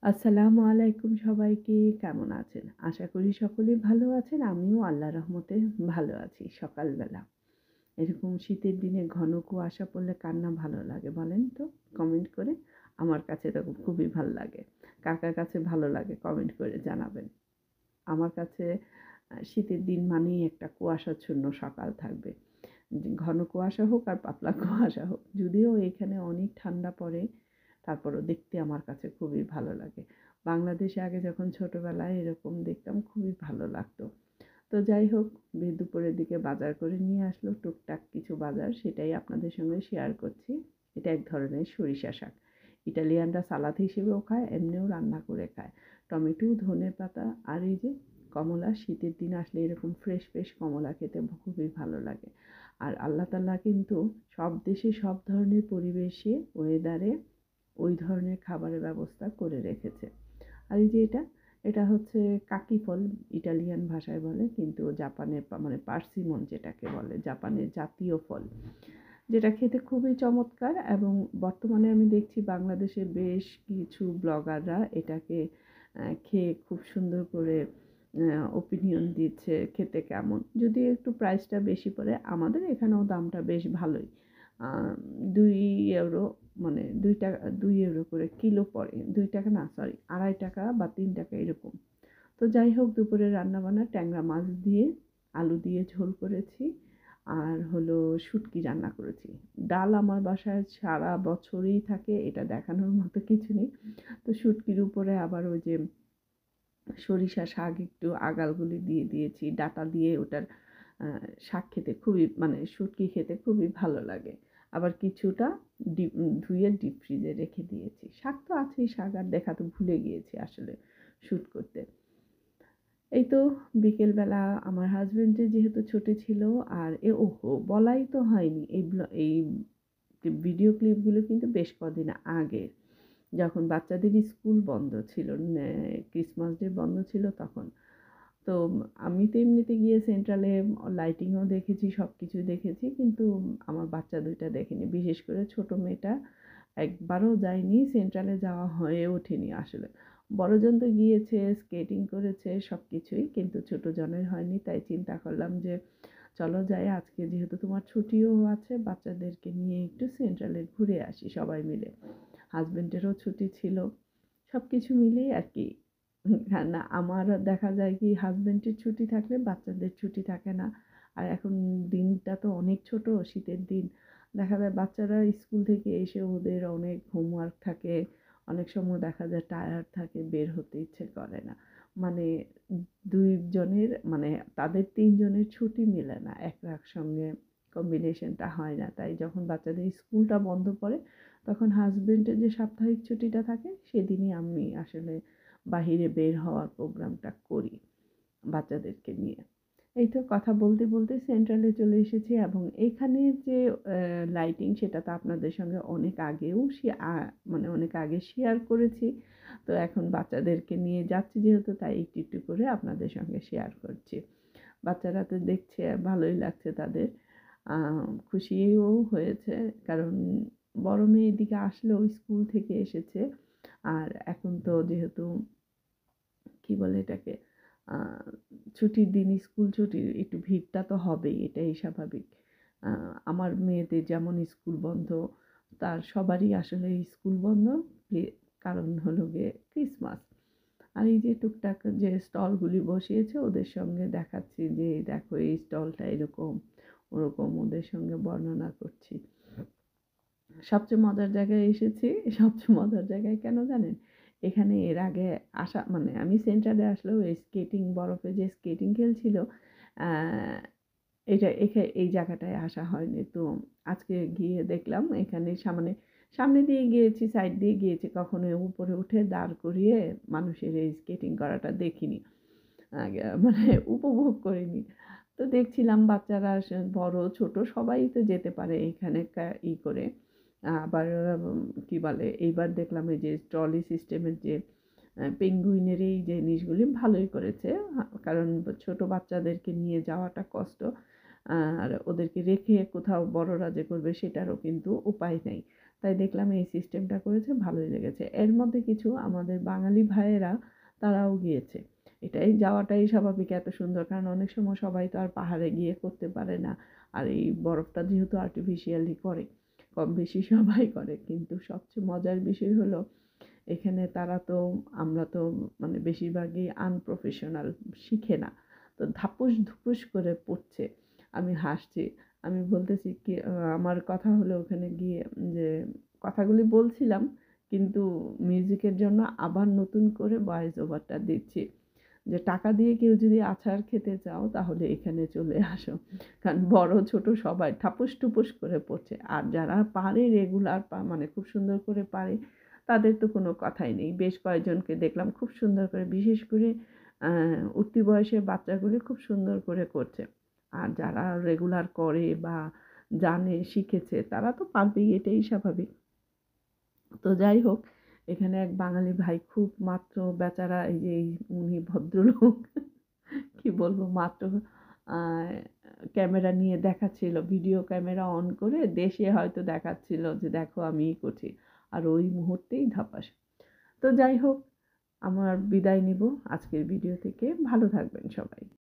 আসসালামু আলাইকুম সবাইকে। কেমন আছেন? আশা করি সকলেই ভালো আছেন। আমিও আল্লাহর রহমতে ভালো আছি। সকালবেলা এরকম শীতের দিনে ঘন কুয়াশা পড়লে কার না ভালো লাগে বলেন তো? কমেন্ট করে। আমার কাছে তো খুবই ভাল লাগে। কার, কার কাছে ভালো লাগে কমেন্ট করে জানাবেন। আমার কাছে শীতের দিন মানেই একটা কুয়াশাচ্ছন্ন সকাল থাকবে। ঘন কুয়াশা হোক আর পাতলা কুয়াশা হোক। যদিও এখানে অনেক ঠান্ডা পড়ে, তারপরও দেখতে আমার কাছে খুবই ভালো লাগে। বাংলাদেশে আগে যখন ছোটবেলায় এরকম দেখতাম খুবই ভালো লাগতো। তো যাই হোক, দুপুরের দিকে বাজার করে নিয়ে আসলো টুকটাক কিছু বাজার, সেটাই আপনাদের সঙ্গে শেয়ার করছি। এটা এক ধরনের সরিষা শাক। ইটালিয়ানরা সালাদ হিসেবেও খায়, এমনিও রান্না করে খায়। টমেটো, ধনেপাতা আর এই যে কমলা, শীতের দিন আসলে এরকম ফ্রেশ ফ্রেশ কমলা খেতে খুবই ভালো লাগে। আর আল্লাহ তাআলা কিন্তু সব দেশে সব ধরনের পরিবেশে, ওয়েদারে ওই ধরনের খাবারের ব্যবস্থা করে রেখেছে। আর এই যে এটা হচ্ছে কাকি ফল, ইটালিয়ান ভাষায় বলে, কিন্তু জাপানের মানে পার্সিমন যেটাকে বলে, জাপানের জাতীয় ফল, যেটা খেতে খুবই চমৎকার। এবং বর্তমানে আমি দেখছি বাংলাদেশে বেশ কিছু ব্লগাররা এটাকে খেয়ে খুব সুন্দর করে ওপিনিয়ন দিচ্ছে খেতে কেমন। যদিও একটু প্রাইসটা বেশি পড়ে, আমাদের এখানেও দামটা বেশ ভালোই। ২ ইউরো, মানে ৳২ করে কিলো পড়ে। ৳২ না, সরি ৳২.৫ বা ৳৩ এরকম। তো যাই হোক, দুপুরে রান্নাবান্না ট্যাংরা মাছ দিয়ে আলু দিয়ে ঝোল করেছি। আর হলো শুটকি রান্না করেছি। ডাল আমার বাসায় সারা বছরই থাকে, এটা দেখানোর মতো কিছু নেই। তো শুটকির উপরে আবার ওই যে সরিষা শাক একটু আগালগুলি দিয়ে দিয়েছি। ডাঁটা দিয়ে ওটার শাক খেতে খুবই, মানে শুটকি খেতে খুবই ভালো লাগে। আবার কিছুটা ধুয়ে ডিপ ফ্রিজে রেখে দিয়েছি। শাক তো আছেই, শাক আর দেখা তো ভুলে গিয়েছি আসলে শুট করতে। এই তো বিকেলবেলা আমার হাসব্যান্ডের যেহেতু ছুটি ছিল, আর ওহো! বলাই তো হয়নি। এই যে ভিডিও ক্লিপগুলো কিন্তু বেশ কদিন আগের। যখন বাচ্চাদের স্কুল বন্ধ ছিল, ক্রিসমাস ডে বন্ধ ছিল তখন। তো আমি তো এমনিতে গিয়ে সেন্ট্রালে লাইটিংও দেখেছি, সবকিছুই দেখেছি। কিন্তু আমার বাচ্চা ২ টা দেখেনি। বিশেষ করে ছোট মেয়েটা একবারও যায়নি, সেন্ট্রালে যাওয়া হয়ে ওঠেনি আসলে। বড়জন তো গিয়েছে, স্কেটিং করেছে সবকিছুই, কিন্তু ছোট জনের হয়নি। তাই চিন্তা করলাম যে চলো যাই, আজকে যেহেতু তোমার ছুটিও আছে, বাচ্চাদেরকে নিয়ে একটু সেন্ট্রালে ঘুরে আসি সবাই মিলে। হাসব্যান্ডেরও ছুটি ছিল। সবকিছু মিলিয়ে আরকি। হ্যাঁ, না আমার দেখা যায় কি, হাসব্যান্ডের ছুটি থাকলে বাচ্চাদের ছুটি থাকে না। আর এখন দিনটা তো অনেক ছোট, শীতের দিন। দেখা যায় বাচ্চারা স্কুল থেকে এসে ওদের অনেক হোমওয়ার্ক থাকে। অনেক সময় দেখা যায় টায়ার্ড থাকে, বের হতে ইচ্ছে করে না। মানে ২ জনের, মানে তাদের ৩ জনের ছুটি মেলে না। একসঙ্গে কম্বিনেশনটা হয় না। তাই যখন বাচ্চাদের স্কুলটা বন্ধ পড়ে, তখন হাসব্যান্ডের যে সাপ্তাহিক ছুটিটা থাকে সেদিনই আমি আসলে বাহিরে বের হওয়ার প্রোগ্রামটা করি বাচ্চাদেরকে নিয়ে। এই তো কথা বলতে বলতে সেন্ট্রালে চলে এসেছি, এবং এইখানের যে লাইটিং, সেটা তো আপনাদের সঙ্গে অনেক আগেও মানে অনেক আগে শেয়ার করেছি। তো এখন বাচ্চাদেরকে নিয়ে যাচ্ছি যেহেতু, তাই একটু একটু করে আপনাদের সঙ্গে শেয়ার করছি। বাচ্চারা তো দেখছে, ভালোই লাগছে তাদের। খুশিও হয়েছে, কারণ বড় মেয়ে এদিকে আসলেও স্কুল থেকে এসেছে। আর এখন তো যেহেতু কি বলে এটাকে, আ ছুটির দিন, স্কুল ছুটির একটু ভিড়টা তো হবেই, এটাই স্বাভাবিক। আ আমার মেয়েদের যেমন স্কুল বন্ধ, তার সবারই আসলে স্কুল বন্ধ। এ কারণ হলো গিয়ে ক্রিসমাস। আর এই যে টুকটাক যে স্টলগুলি বসিয়েছে, ওদের সঙ্গে দেখাচ্ছি যে দেখো এই স্টলটা এরকম, ওরকম ওদের সঙ্গে বর্ণনা করছি। সবচেয়ে মজার জায়গায় এসেছি। সবচেয়ে মজার জায়গায় কেন জানেন? এখানে এর আগে আসা, মানে আমি সেন্টারে আসলেও এই স্কেটিং, বরফে যে স্কেটিং খেলছিল, আ এই জায়গাটায় আসা হয়নি। তো আজকে গিয়ে দেখলাম এখানে সামনে দিয়ে গিয়েছি, সাইড দিয়ে গিয়েছি। কখনো উপরে উঠে দাঁড় করিয়ে মানুষের এই স্কেটিং করাটা দেখিনি। মানে উপভোগ করিনি। তো দেখছিলাম বাচ্চারা, বড় ছোট সবাই তো যেতে পারে এখানে করে। আবার কি বলে, এইবার দেখলাম এই যে ট্রলি সিস্টেমের যে পেঙ্গুইনের এই জিনিসগুলি ভালোই করেছে। কারণ ছোট বাচ্চাদেরকে নিয়ে যাওয়াটা কষ্ট। আর ওদেরকে রেখে কোথাও বড়রা যে করবে সেটারও কিন্তু উপায় নেই। তাই দেখলাম এই সিস্টেমটা করেছে, ভালোই লেগেছে। এর মধ্যে কিছু আমাদের বাঙালি ভাইয়েরা তারাও গিয়েছে। এটাই যাওয়াটাই স্বাভাবিক, এত সুন্দর, কারণ অনেক সময় সবাই তো আর পাহাড়ে গিয়ে করতে পারে না। আর এই বরফটা যেহেতু আর্টিফিশিয়ালি করে, কম বেশি সবাই করে, কিন্তু সবচেয়ে মজার বিষয় হলো এখানে তারা তো, আমরা তো মানে বেশিরভাগই আনপ্রফেশনাল, শিখে না, তো ধাপুস ধুপুস করে পড়ছে। আমি হাসছি, আমি বলতেছি কি, আমার কথা হলো ওখানে গিয়ে যে কথাগুলি বলছিলাম, কিন্তু মিউজিকের জন্য আবার নতুন করে ভয়েস ওভারটা দিচ্ছি, যে টাকা দিয়ে কেউ যদি আচার খেতে চাও তাহলে এখানে চলে আসো, কারণ বড় ছোট সবাই ঠাপুস টুপুস করে পড়ছে। আর যারা পারে রেগুলার, মানে খুব সুন্দর করে পারে, তাদের তো কোনো কথাই নেই। বেশ কয়েকজনকে দেখলাম খুব সুন্দর করে, বিশেষ করে উঠতি বয়সের বাচ্চাগুলি খুব সুন্দর করে করছে। আর যারা রেগুলার করে বা জানে, শিখেছে, তারা তো পারবেই, এটাই স্বাভাবিক। তো যাই হোক, এখানে এক বাঙালি ভাই খুব, মাত্র বেচারা, এই যে উনি ভদ্রলোক কি বলবো, মাত্র ক্যামেরা নিয়ে দেখাচ্ছিল, ভিডিও ক্যামেরা অন করে দেশে হয়তো দেখাচ্ছিল যে দেখো আমি করছি, আর ওই মুহূর্তেই ধাপাস। তো যাই হোক, আমার বিদায় নিব আজকের ভিডিও থেকে। ভালো থাকবেন সবাই।